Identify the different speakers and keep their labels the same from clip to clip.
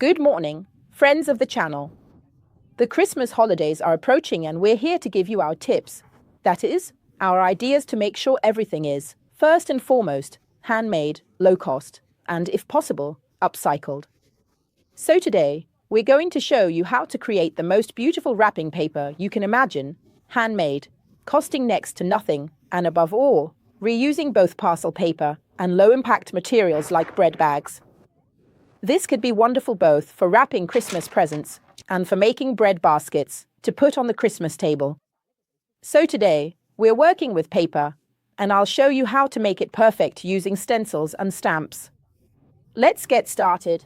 Speaker 1: Good morning, friends of the channel. The Christmas holidays are approaching and we're here to give you our tips. That is, our ideas to make sure everything is, first and foremost, handmade, low cost, and if possible, upcycled. So today, we're going to show you how to create the most beautiful wrapping paper you can imagine, handmade, costing next to nothing, and above all, reusing both parcel paper and low-impact materials like bread bags. This could be wonderful both for wrapping Christmas presents and for making bread baskets to put on the Christmas table. So today, we're working with paper, and I'll show you how to make it perfect using stencils and stamps. Let's get started.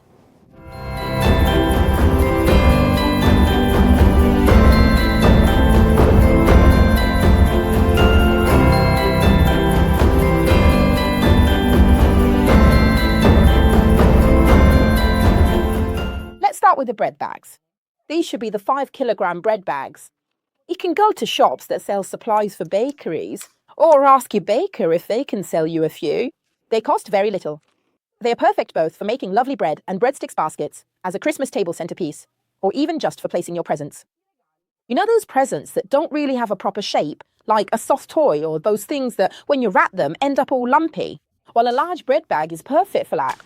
Speaker 1: Start with the bread bags. These should be the 5-kilogram bread bags. You can go to shops that sell supplies for bakeries or ask your baker if they can sell you a few. They cost very little. They are perfect both for making lovely bread and breadsticks baskets as a Christmas table centerpiece or even just for placing your presents. You know those presents that don't really have a proper shape, like a soft toy or those things that when you wrap them end up all lumpy? Well, a large bread bag is perfect for that.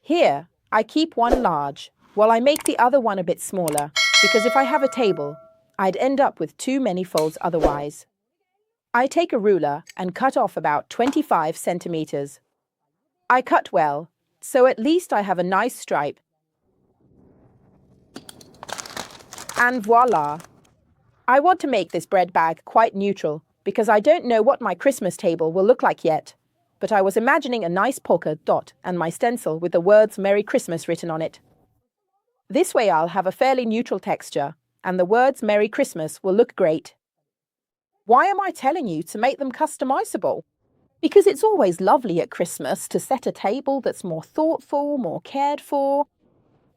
Speaker 1: Here, I keep one large, while I make the other one a bit smaller, because if I have a table, I'd end up with too many folds otherwise. I take a ruler and cut off about 25 centimeters. I cut well, so at least I have a nice stripe. And voila! I want to make this bread bag quite neutral, because I don't know what my Christmas table will look like yet, but I was imagining a nice polka dot and my stencil with the words Merry Christmas written on it. This way I'll have a fairly neutral texture, and the words Merry Christmas will look great. Why am I telling you to make them customizable? Because it's always lovely at Christmas to set a table that's more thoughtful, more cared for.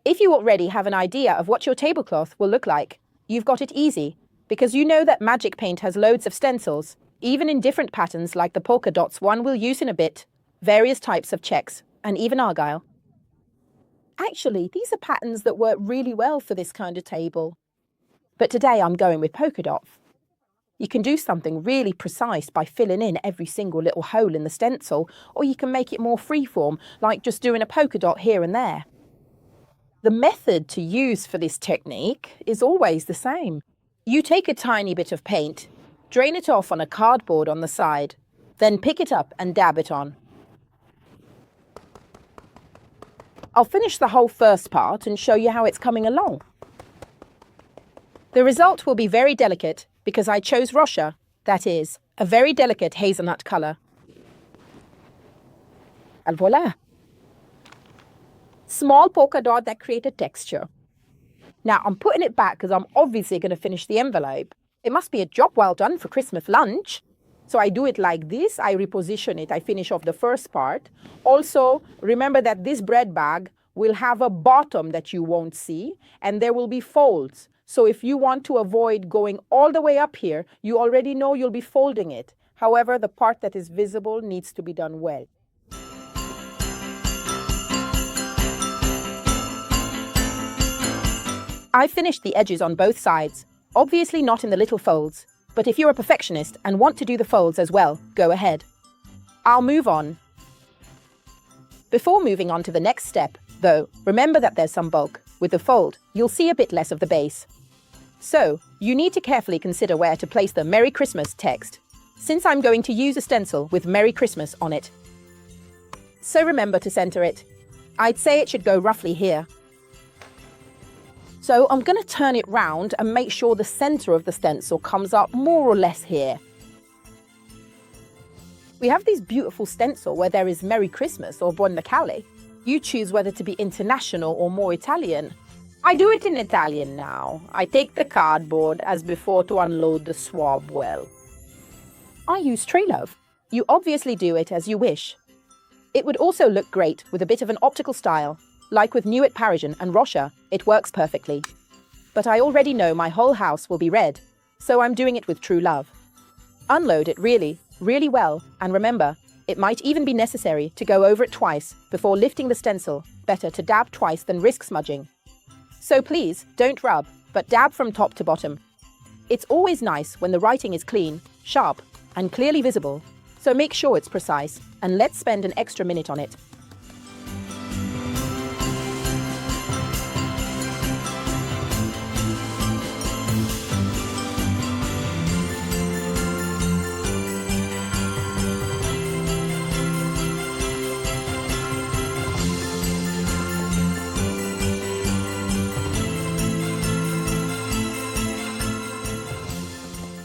Speaker 1: If you already have an idea of what your tablecloth will look like, you've got it easy, because you know that Magic Paint has loads of stencils, even in different patterns like the polka dots one we'll use in a bit, various types of checks, and even Argyle. Actually, these are patterns that work really well for this kind of table. But today I'm going with polka dots. You can do something really precise by filling in every single little hole in the stencil, or you can make it more freeform, like just doing a polka dot here and there. The method to use for this technique is always the same. You take a tiny bit of paint, drain it off on a cardboard on the side, then pick it up and dab it on. I'll finish the whole first part and show you how it's coming along. The result will be very delicate because I chose Rocher, that is, a very delicate hazelnut colour. And voila! Small polka dot that create a texture. Now I'm putting it back because I'm obviously going to finish the envelope. It must be a job well done for Christmas lunch. So I do it like this, I reposition it, I finish off the first part. Also, remember that this bread bag will have a bottom that you won't see, and there will be folds. So if you want to avoid going all the way up here, you already know you'll be folding it. However, the part that is visible needs to be done well. I finished the edges on both sides, obviously not in the little folds. But if you're a perfectionist and want to do the folds as well, go ahead. I'll move on. Before moving on to the next step, though, remember that there's some bulk. With the fold, you'll see a bit less of the base. So, you need to carefully consider where to place the Merry Christmas text, since I'm going to use a stencil with Merry Christmas on it. So remember to center it. I'd say it should go roughly here. So I'm going to turn it round and make sure the center of the stencil comes up more or less here. We have this beautiful stencil where there is Merry Christmas or Buon Natale. You choose whether to be international or more Italian. I do it in Italian now. I take the cardboard as before to unload the swab well. I use tree love. You obviously do it as you wish. It would also look great with a bit of an optical style. Like with Nuit Parisienne and Rocher, it works perfectly. But I already know my whole house will be red, so I'm doing it with true love. Unload it really, really well, and remember, it might even be necessary to go over it twice before lifting the stencil. Better to dab twice than risk smudging. So please, don't rub, but dab from top to bottom. It's always nice when the writing is clean, sharp, and clearly visible, so make sure it's precise, and let's spend an extra minute on it.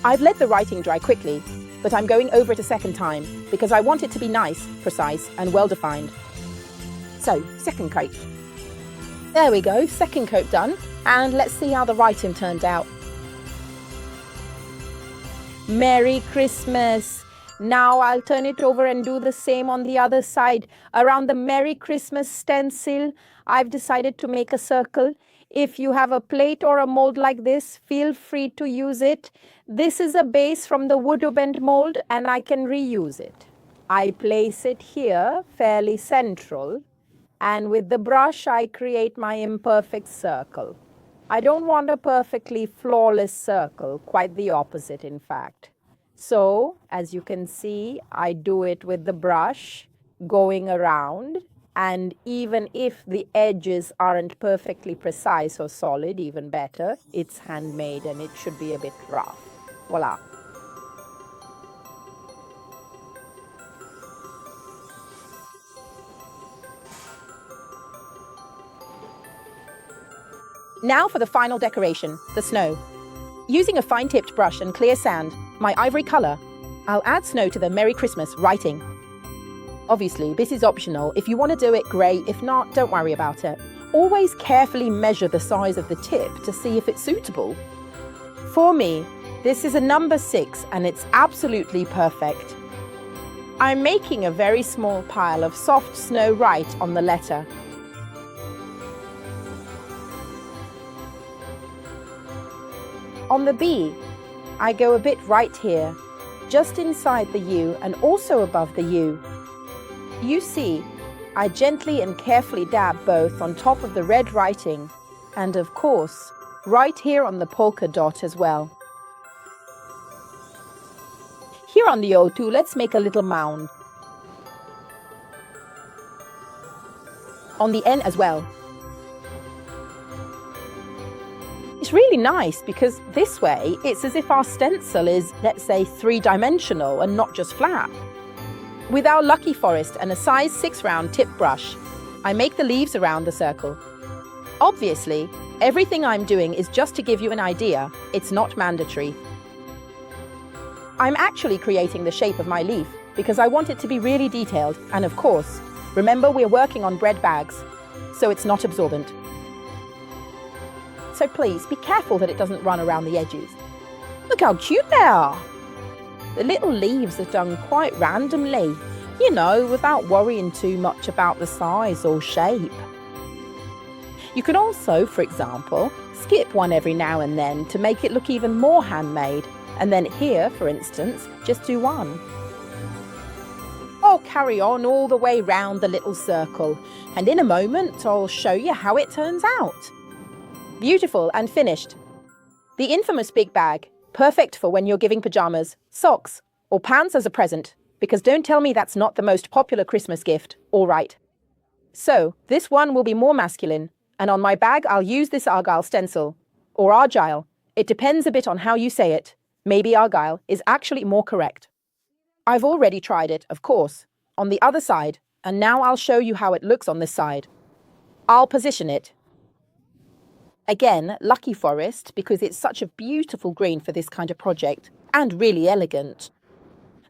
Speaker 1: I've let the writing dry quickly, but I'm going over it a second time because I want it to be nice, precise, and well-defined. So, second coat. There we go, second coat done, and let's see how the writing turned out. Merry Christmas! Now I'll turn it over and do the same on the other side. Around the Merry Christmas stencil, I've decided to make a circle. If you have a plate or a mold like this, feel free to use it. This is a base from the wood bent mold and I can reuse it. I place it here, fairly central, and with the brush I create my imperfect circle. I don't want a perfectly flawless circle, quite the opposite in fact. So, as you can see, I do it with the brush, going around, and even if the edges aren't perfectly precise or solid, even better, it's handmade and it should be a bit rough. Voila. Now for the final decoration, the snow. Using a fine-tipped brush and clear sand, my ivory color, I'll add snow to the Merry Christmas writing. Obviously, this is optional. If you want to do it, great. If not, don't worry about it. Always carefully measure the size of the tip to see if it's suitable. For me, this is a number 6 and it's absolutely perfect. I'm making a very small pile of soft snow right on the letter. On the B, I go a bit right here, just inside the U and also above the U. You see, I gently and carefully dab both on top of the red writing and, of course, right here on the polka dot as well. Here on the O2, let's make a little mound. On the N as well. It's really nice because this way it's as if our stencil is, let's say, 3-dimensional and not just flat. With our Lucky Forest and a size 6 round tip brush, I make the leaves around the circle. Obviously, everything I'm doing is just to give you an idea, it's not mandatory. I'm actually creating the shape of my leaf because I want it to be really detailed and of course, remember we're working on bread bags, so it's not absorbent. So please, be careful that it doesn't run around the edges. Look how cute they are! The little leaves are done quite randomly, you know, without worrying too much about the size or shape. You can also, for example, skip one every now and then to make it look even more handmade, and then here, for instance, just do one. I'll carry on all the way round the little circle, and in a moment I'll show you how it turns out. Beautiful and finished. The infamous big bag. Perfect for when you're giving pajamas, socks, or pants as a present, because don't tell me that's not the most popular Christmas gift, all right. So, this one will be more masculine, and on my bag I'll use this Argyle stencil, or Argyle. It depends a bit on how you say it. Maybe Argyle is actually more correct. I've already tried it, of course, on the other side, and now I'll show you how it looks on this side. I'll position it. Again, Lucky Forest, because it's such a beautiful green for this kind of project, and really elegant.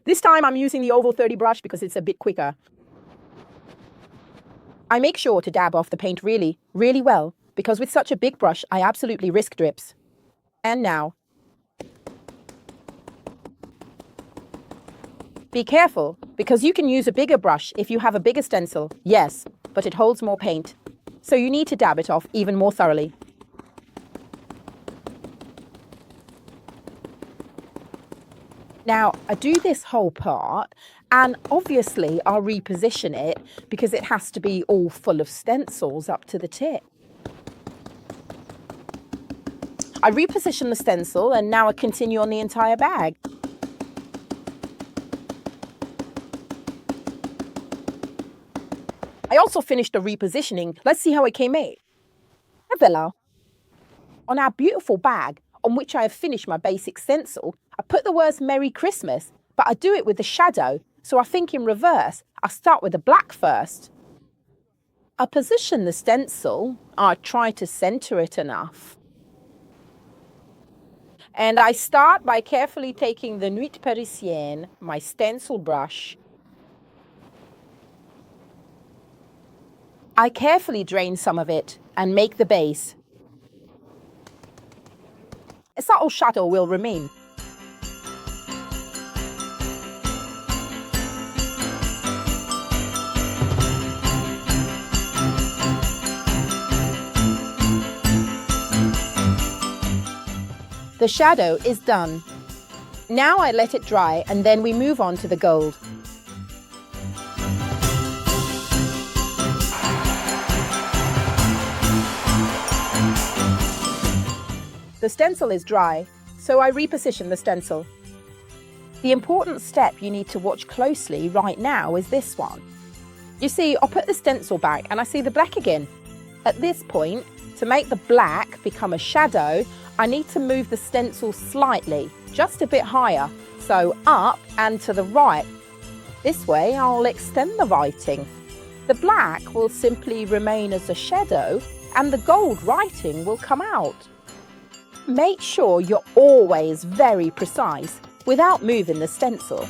Speaker 1: This time I'm using the oval 30 brush because it's a bit quicker. I make sure to dab off the paint really, really well, because with such a big brush I absolutely risk drips. And now, be careful, because you can use a bigger brush if you have a bigger stencil, yes, but it holds more paint. So you need to dab it off even more thoroughly. Now, I do this whole part, and obviously I'll reposition it because it has to be all full of stencils up to the tip. I reposition the stencil and now I continue on the entire bag. I also finished the repositioning. Let's see how it came out. Voila. On our beautiful bag, on which I have finished my basic stencil, I put the words Merry Christmas, but I do it with the shadow, so I think in reverse. I start with the black first. I position the stencil. I try to center it enough. And I start by carefully taking the Nuit Parisienne, my stencil brush. I carefully drain some of it and make the base. A subtle shadow will remain. The shadow is done. Now I let it dry and then we move on to the gold. The stencil is dry, so I reposition the stencil. The important step you need to watch closely right now is this one. You see, I'll put the stencil back and I see the black again. At this point, to make the black become a shadow, I need to move the stencil slightly, just a bit higher, so up and to the right. This way I'll extend the writing. The black will simply remain as a shadow and the gold writing will come out. Make sure you're always very precise without moving the stencil.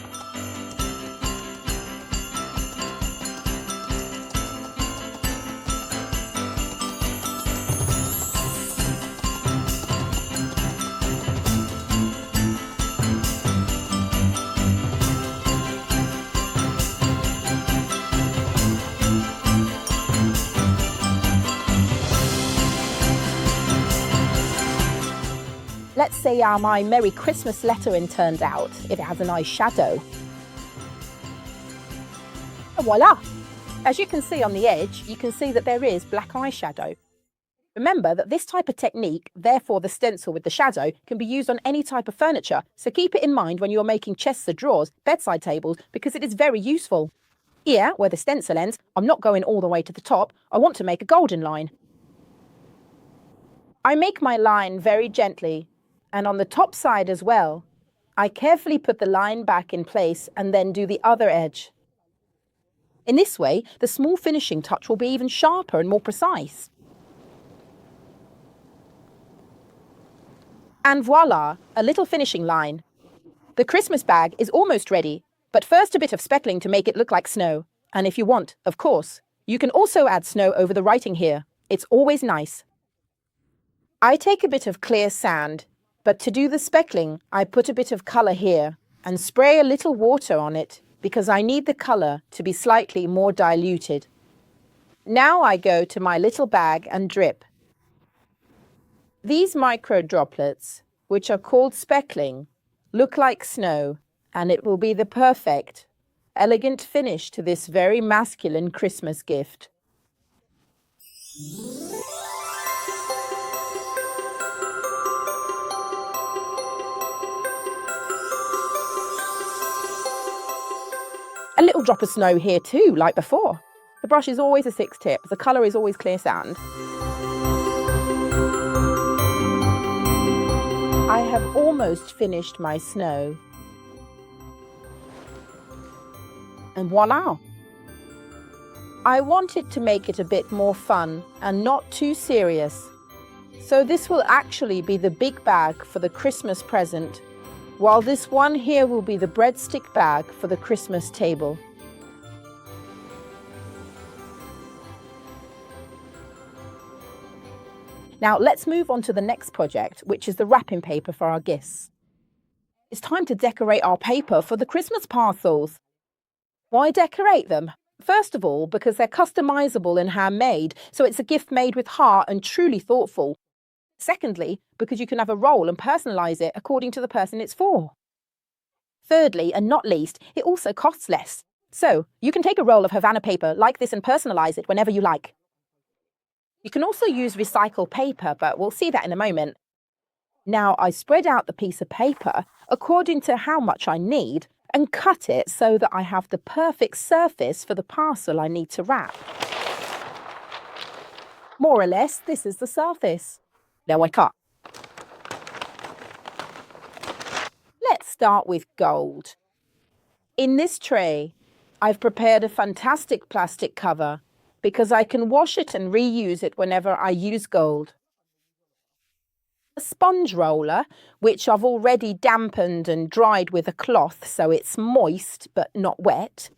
Speaker 1: Let's see how my Merry Christmas lettering turned out, if it has a nice shadow. Voila! As you can see on the edge, you can see that there is black eyeshadow. Remember that this type of technique, therefore the stencil with the shadow, can be used on any type of furniture, so keep it in mind when you're making chests of drawers, bedside tables, because it is very useful. Here, where the stencil ends, I'm not going all the way to the top, I want to make a golden line. I make my line very gently. And on the top side as well, I carefully put the line back in place and then do the other edge. In this way, the small finishing touch will be even sharper and more precise. And voila, a little finishing line. The Christmas bag is almost ready, but first a bit of speckling to make it look like snow. And if you want, of course, you can also add snow over the writing here. It's always nice. I take a bit of clear sand. But to do the speckling, I put a bit of colour here and spray a little water on it because I need the colour to be slightly more diluted. Now I go to my little bag and drip. These micro droplets, which are called speckling, look like snow, and it will be the perfect, elegant finish to this very masculine Christmas gift. A little drop of snow here too, like before. The brush is always a 6-tip, the colour is always clear sand. I have almost finished my snow. And voila! I wanted to make it a bit more fun and not too serious. So this will actually be the big bag for the Christmas present, while this one here will be the breadstick bag for the Christmas table. Now let's move on to the next project, which is the wrapping paper for our gifts. It's time to decorate our paper for the Christmas parcels. Why decorate them? First of all, because they're customizable and handmade, so it's a gift made with heart and truly thoughtful. Secondly, because you can have a roll and personalize it according to the person it's for. Thirdly, and not least, it also costs less. So you can take a roll of Havana paper like this and personalize it whenever you like. You can also use recycled paper, but we'll see that in a moment. Now I spread out the piece of paper according to how much I need and cut it so that I have the perfect surface for the parcel I need to wrap. More or less, this is the surface. Now I cut. Let's start with gold. In this tray, I've prepared a fantastic plastic cover because I can wash it and reuse it whenever I use gold. A sponge roller, which I've already dampened and dried with a cloth so it's moist but not wet.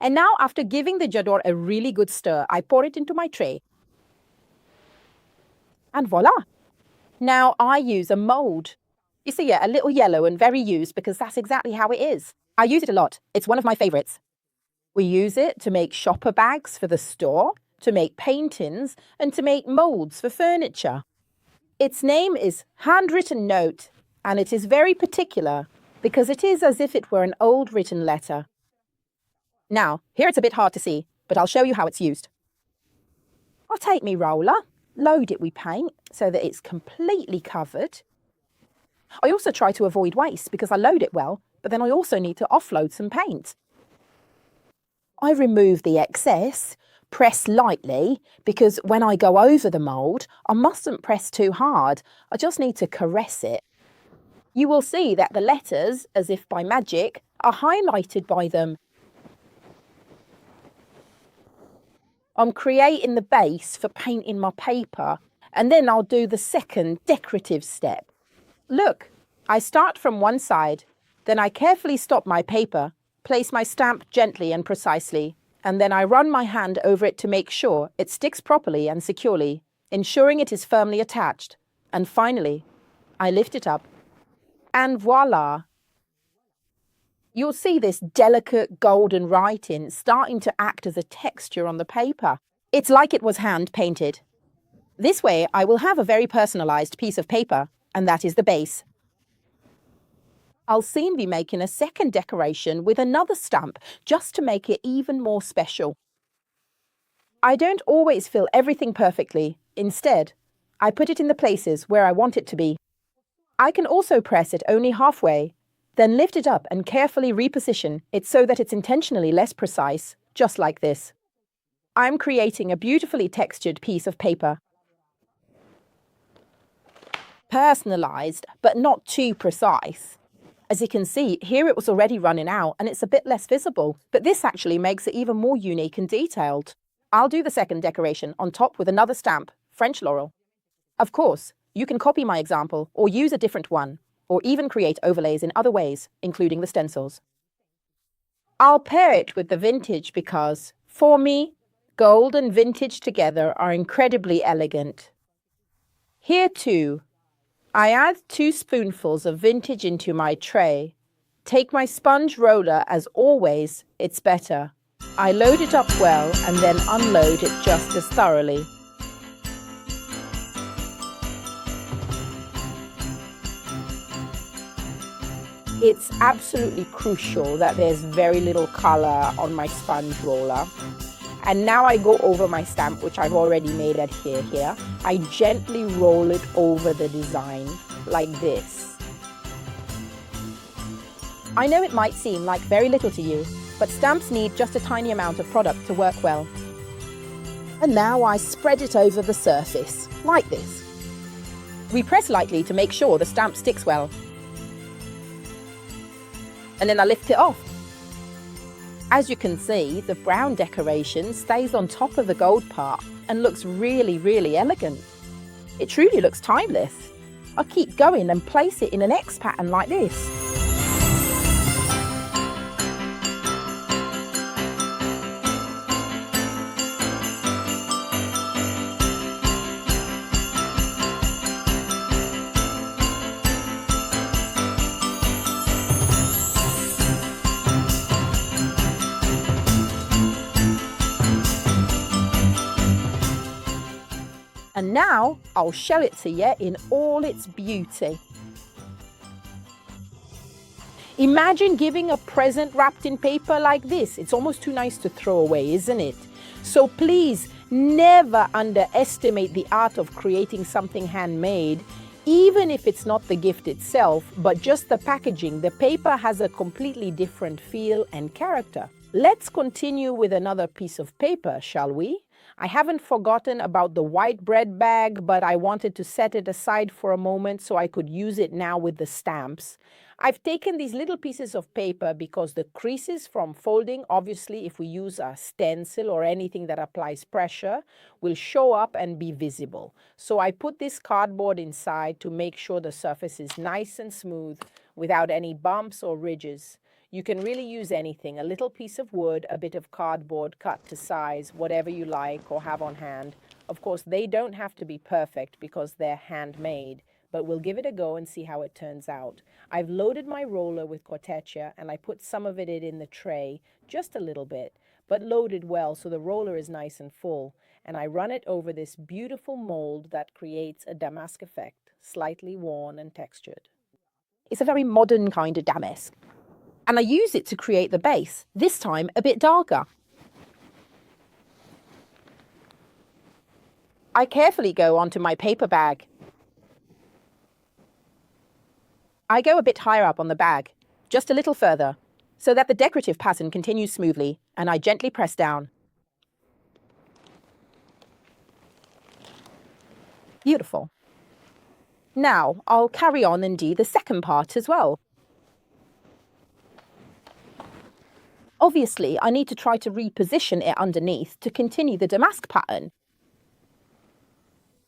Speaker 1: And now, after giving the j'adore a really good stir, I pour it into my tray. And voila! Now I use a mould. You see, yeah, a little yellow and very used because that's exactly how it is. I use it a lot. It's one of my favourites. We use it to make shopper bags for the store, to make paintings, and to make moulds for furniture. Its name is Handwritten Note, and it is very particular because it is as if it were an old written letter. Now, here it's a bit hard to see, but I'll show you how it's used. I'll take me roller, load it with paint so that it's completely covered. I also try to avoid waste because I load it well, but then I also need to offload some paint. I remove the excess, press lightly, because when I go over the mould, I mustn't press too hard. I just need to caress it. You will see that the letters, as if by magic, are highlighted by them. I'm creating the base for painting my paper, and then I'll do the second decorative step. Look, I start from one side, then I carefully stop my paper, place my stamp gently and precisely, and then I run my hand over it to make sure it sticks properly and securely, ensuring it is firmly attached. And finally, I lift it up. And voila! You'll see this delicate golden writing starting to act as a texture on the paper. It's like it was hand-painted. This way, I will have a very personalised piece of paper, and that is the base. I'll soon be making a second decoration with another stamp just to make it even more special. I don't always fill everything perfectly. Instead, I put it in the places where I want it to be. I can also press it only halfway, then lift it up and carefully reposition it so that it's intentionally less precise, just like this. I'm creating a beautifully textured piece of paper. Personalised, but not too precise. As you can see, here it was already running out and it's a bit less visible, but this actually makes it even more unique and detailed. I'll do the second decoration on top with another stamp, French Laurel. Of course, you can copy my example or use a different one, or even create overlays in other ways, including the stencils. I'll pair it with the vintage because, for me, gold and vintage together are incredibly elegant. Here too, I add 2 spoonfuls of vintage into my tray. Take my sponge roller, as always, it's better. I load it up well and then unload it just as thoroughly. It's absolutely crucial that there's very little colour on my sponge roller. And now I go over my stamp, which I've already made adhere here. I gently roll it over the design, like this. I know it might seem like very little to you, but stamps need just a tiny amount of product to work well. And now I spread it over the surface, like this. We press lightly to make sure the stamp sticks well. And then I lift it off. As you can see, the brown decoration stays on top of the gold part and looks really, really elegant. It truly looks timeless. I'll keep going and place it in an X pattern like this. And now I'll show it to you in all its beauty. Imagine giving a present wrapped in paper like this. It's almost too nice to throw away, isn't it? So please never underestimate the art of creating something handmade. Even if it's not the gift itself, but just the packaging, the paper has a completely different feel and character. Let's continue with another piece of paper, shall we? I haven't forgotten about the white bread bag, but I wanted to set it aside for a moment so I could use it now with the stamps. I've taken these little pieces of paper because the creases from folding, obviously if we use a stencil or anything that applies pressure, will show up and be visible. So I put this cardboard inside to make sure the surface is nice and smooth without any bumps or ridges. You can really use anything, a little piece of wood, a bit of cardboard cut to size, whatever you like or have on hand. Of course, they don't have to be perfect because they're handmade, but we'll give it a go and see how it turns out. I've loaded my roller with Corteccia and I put some of it in the tray, just a little bit, but loaded well so the roller is nice and full. And I run it over this beautiful mold that creates a damask effect, slightly worn and textured. It's a very modern kind of damask. And I use it to create the base, this time a bit darker. I carefully go onto my paper bag. I go a bit higher up on the bag, just a little further, so that the decorative pattern continues smoothly, and I gently press down. Beautiful. Now I'll carry on and do the second part as well. Obviously, I need to try to reposition it underneath to continue the damask pattern.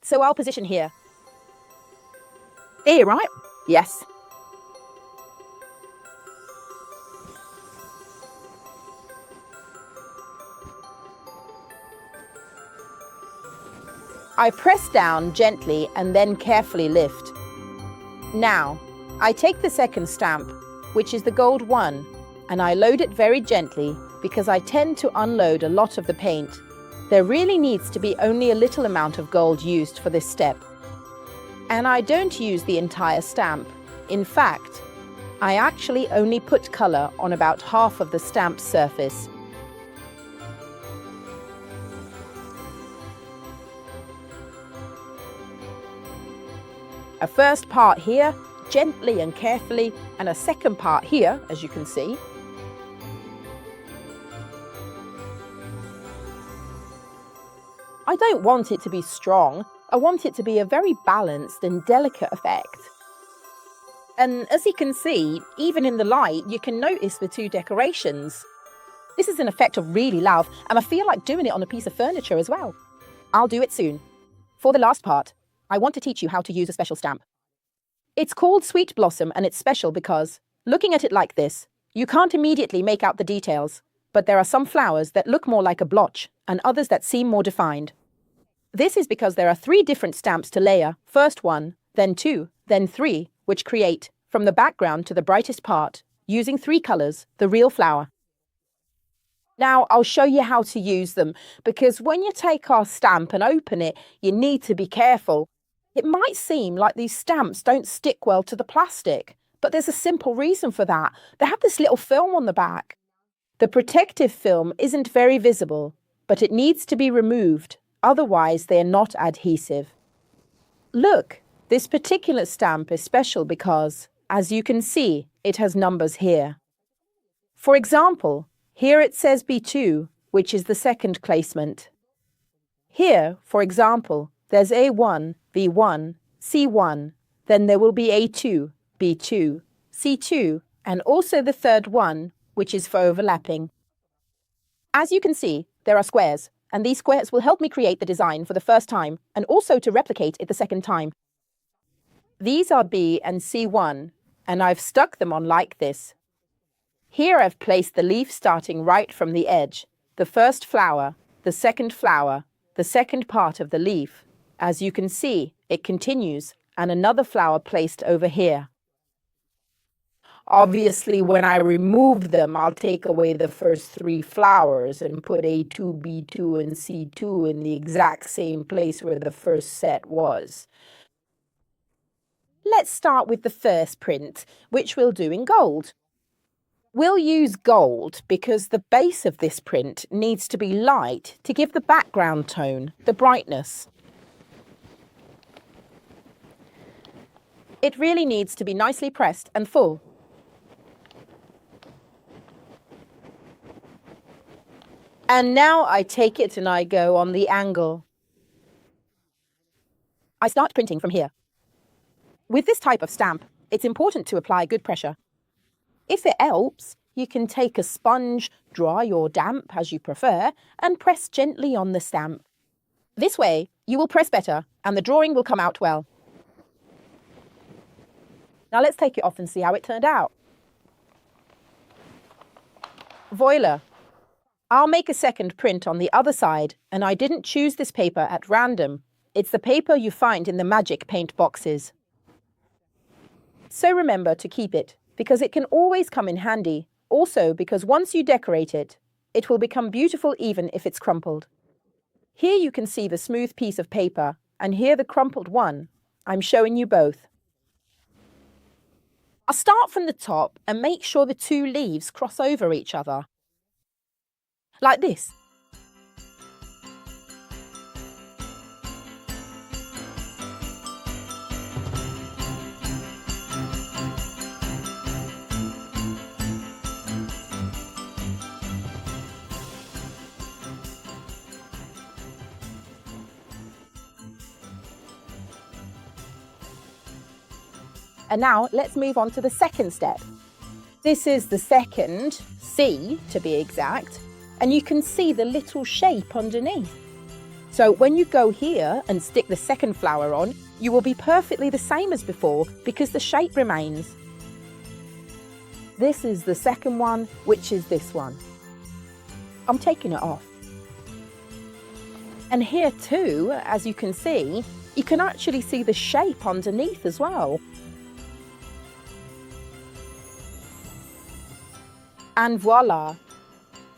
Speaker 1: So I'll position here. Here, right? Yes. I press down gently and then carefully lift. Now, I take the second stamp, which is the gold one, and I load it very gently because I tend to unload a lot of the paint. There really needs to be only a little amount of gold used for this step. And I don't use the entire stamp. In fact, I actually only put colour on about half of the stamp surface. A first part here, gently and carefully, and a second part here, as you can see. I don't want it to be strong. I want it to be a very balanced and delicate effect. And as you can see, even in the light, you can notice the two decorations. This is an effect I really love, and I feel like doing it on a piece of furniture as well. I'll do it soon. For the last part, I want to teach you how to use a special stamp. It's called Sweet Blossom, and it's special because, looking at it like this, you can't immediately make out the details, but there are some flowers that look more like a blotch and others that seem more defined. This is because there are 3 different stamps to layer, first 1, then 2, then 3, which create, from the background to the brightest part, using 3 colours, the real flower. Now, I'll show you how to use them, because when you take our stamp and open it, you need to be careful. It might seem like these stamps don't stick well to the plastic, but there's a simple reason for that. They have this little film on the back. The protective film isn't very visible, but it needs to be removed, otherwise they are not adhesive. Look, this particular stamp is special because, as you can see, it has numbers here. For example, here it says B2, which is the second placement. Here, for example, there's A1, B1, C1, then there will be A2, B2, C2, and also the third one, which is for overlapping. As you can see, there are squares, and these squares will help me create the design for the first time, and also to replicate it the second time. These are B and C1, and I've stuck them on like this. Here I've placed the leaf starting right from the edge, the first flower, the second part of the leaf. As you can see, it continues, and another flower placed over here. Obviously, when I remove them, I'll take away the first 3 flowers and put A2, B2, and C2 in the exact same place where the first set was. Let's start with the first print, which we'll do in gold. We'll use gold because the base of this print needs to be light to give the background tone, the brightness. It really needs to be nicely pressed and full. And now I take it and I go on the angle. I start printing from here. With this type of stamp, it's important to apply good pressure. If it helps, you can take a sponge, dry or damp as you prefer, and press gently on the stamp. This way, you will press better and the drawing will come out well. Now let's take it off and see how it turned out. Voila! I'll make a second print on the other side, and I didn't choose this paper at random. It's the paper you find in the Magic Paint boxes. So remember to keep it, because it can always come in handy. Also because once you decorate it, it will become beautiful even if it's crumpled. Here you can see the smooth piece of paper, and here the crumpled one. I'm showing you both. I'll start from the top and make sure the two leaves cross over each other. Like this. And now let's move on to the second step. This is the second, C to be exact, and you can see the little shape underneath. So when you go here and stick the second flower on, you will be perfectly the same as before because the shape remains. This is the second one, which is this one. I'm taking it off. And here too, as you can see, you can actually see the shape underneath as well. And voila!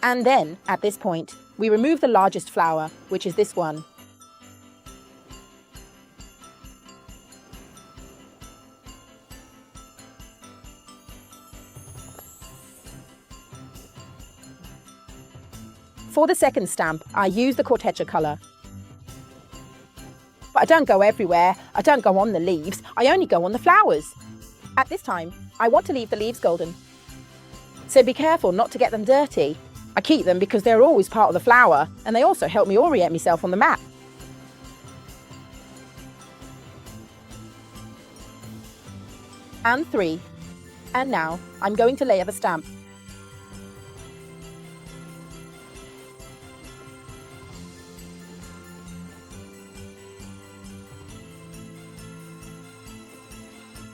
Speaker 1: And then, at this point, we remove the largest flower, which is this one. For the second stamp, I use the Corteccia colour. But I don't go everywhere, I don't go on the leaves, I only go on the flowers. At this time, I want to leave the leaves golden. So be careful not to get them dirty. I keep them because they're always part of the flower, and they also help me orient myself on the map. And 3. And now I'm going to layer the stamp.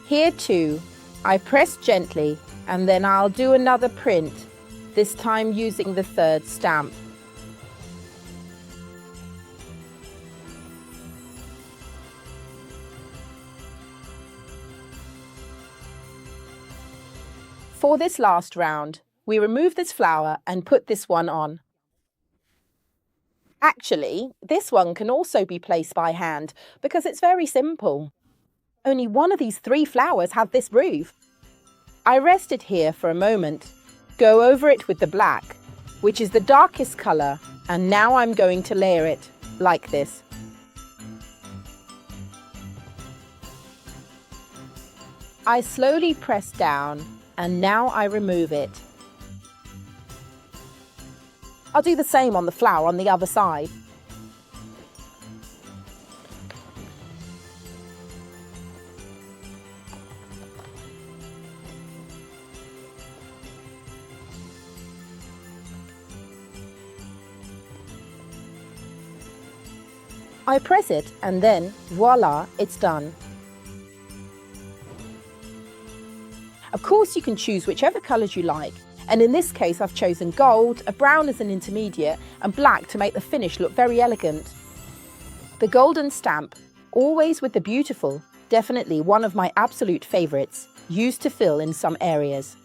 Speaker 1: Here too, I press gently and then I'll do another print, this time using the third stamp. For this last round, we remove this flower and put this one on. Actually, this one can also be placed by hand because it's very simple. Only one of these 3 flowers have this roof. I rest it here for a moment, go over it with the black, which is the darkest colour, and now I'm going to layer it like this. I slowly press down, and now I remove it. I'll do the same on the flower on the other side. I press it and then, voila, it's done. Of course you can choose whichever colours you like, and in this case I've chosen gold, a brown as an intermediate, and black to make the finish look very elegant. The golden stamp, always with the beautiful, definitely one of my absolute favourites, used to fill in some areas.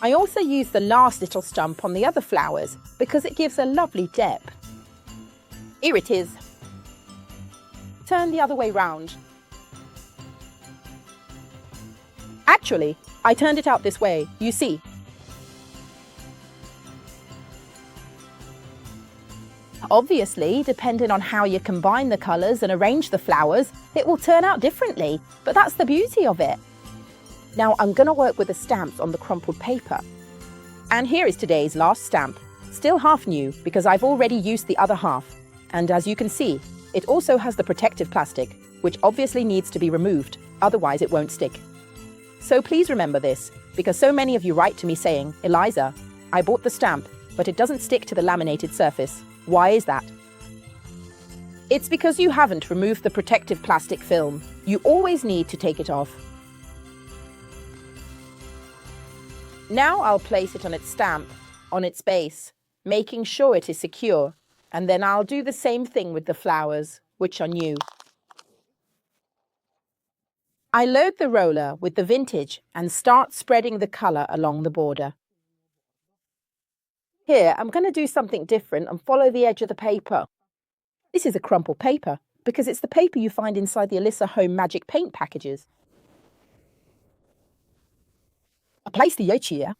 Speaker 1: I also use the last little stump on the other flowers because it gives a lovely depth. Here it is. Turn the other way round. Actually, I turned it out this way, you see. Obviously, depending on how you combine the colours and arrange the flowers, it will turn out differently, but that's the beauty of it. Now I'm going to work with the stamps on the crumpled paper. And here is today's last stamp, still half new because I've already used the other half. And as you can see, it also has the protective plastic, which obviously needs to be removed, otherwise it won't stick. So please remember this, because so many of you write to me saying, Elisa, I bought the stamp, but it doesn't stick to the laminated surface. Why is that? It's because you haven't removed the protective plastic film. You always need to take it off. Now I'll place it on its stamp, on its base, making sure it is secure, and then I'll do the same thing with the flowers, which are new. I load the roller with the vintage and start spreading the colour along the border. Here, I'm going to do something different and follow the edge of the paper. This is a crumpled paper, because it's the paper you find inside the Elisa Home Magic Paint packages. I place the edge here.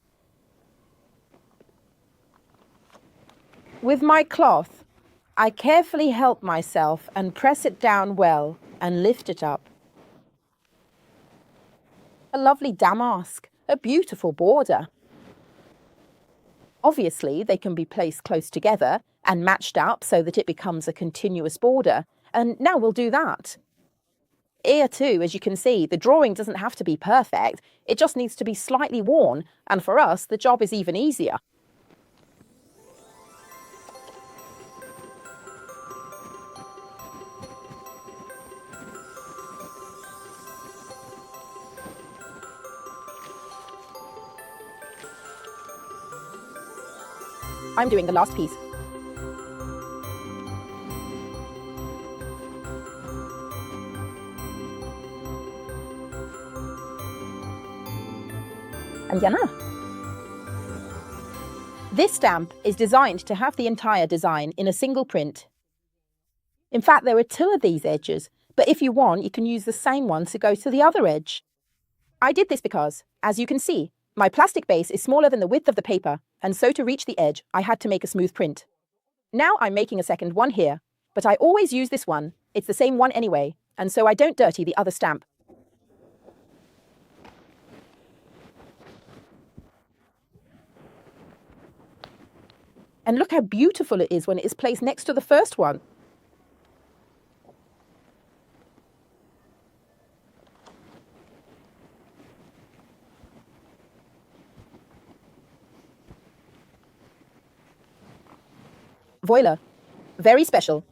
Speaker 1: With my cloth, I carefully help myself and press it down well and lift it up. A lovely damask, a beautiful border. Obviously, they can be placed close together and matched up so that it becomes a continuous border. And now we'll do that. Here too, as you can see, the drawing doesn't have to be perfect. It just needs to be slightly worn. And for us, the job is even easier. I'm doing the last piece. And Yana. This stamp is designed to have the entire design in a single print. In fact, there are 2 of these edges, but if you want, you can use the same one to go to the other edge. I did this because, as you can see, my plastic base is smaller than the width of the paper, and so to reach the edge, I had to make a smooth print. Now I'm making a second one here, but I always use this one. It's the same one anyway, and so I don't dirty the other stamp. And look how beautiful it is when it is placed next to the first one. Voila. Very special.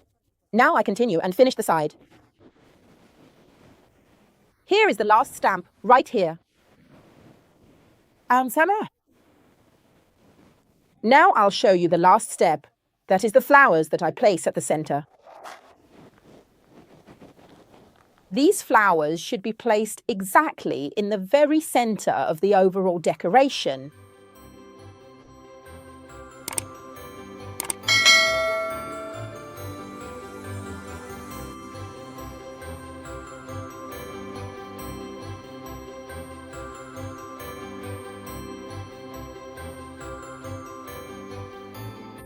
Speaker 1: Now I continue and finish the side. Here is the last stamp, right here. Sama. Now I'll show you the last step. That is the flowers that I place at the center. These flowers should be placed exactly in the very center of the overall decoration.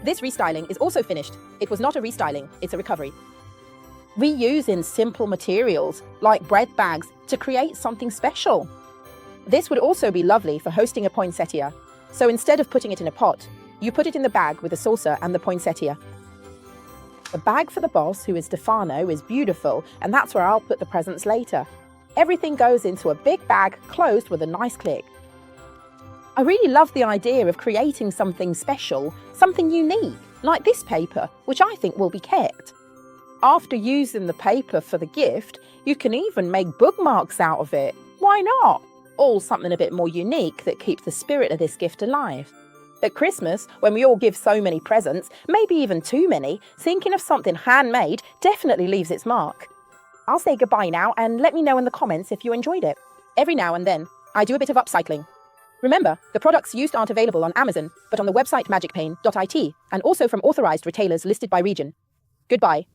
Speaker 1: This restyling is also finished. It was not a restyling, it's a recovery. We use in simple materials, like bread bags, to create something special. This would also be lovely for hosting a poinsettia. So instead of putting it in a pot, you put it in the bag with the saucer and the poinsettia. The bag for the boss, who is Stefano, is beautiful, and that's where I'll put the presents later. Everything goes into a big bag closed with a nice click. I really love the idea of creating something special, something unique, like this paper, which I think will be kept. After using the paper for the gift, you can even make bookmarks out of it. Why not? All something a bit more unique that keeps the spirit of this gift alive. At Christmas, when we all give so many presents, maybe even too many, thinking of something handmade definitely leaves its mark. I'll say goodbye now and let me know in the comments if you enjoyed it. Every now and then, I do a bit of upcycling. Remember, the products used aren't available on Amazon, but on the website magicpaint.it, and also from authorized retailers listed by region. Goodbye.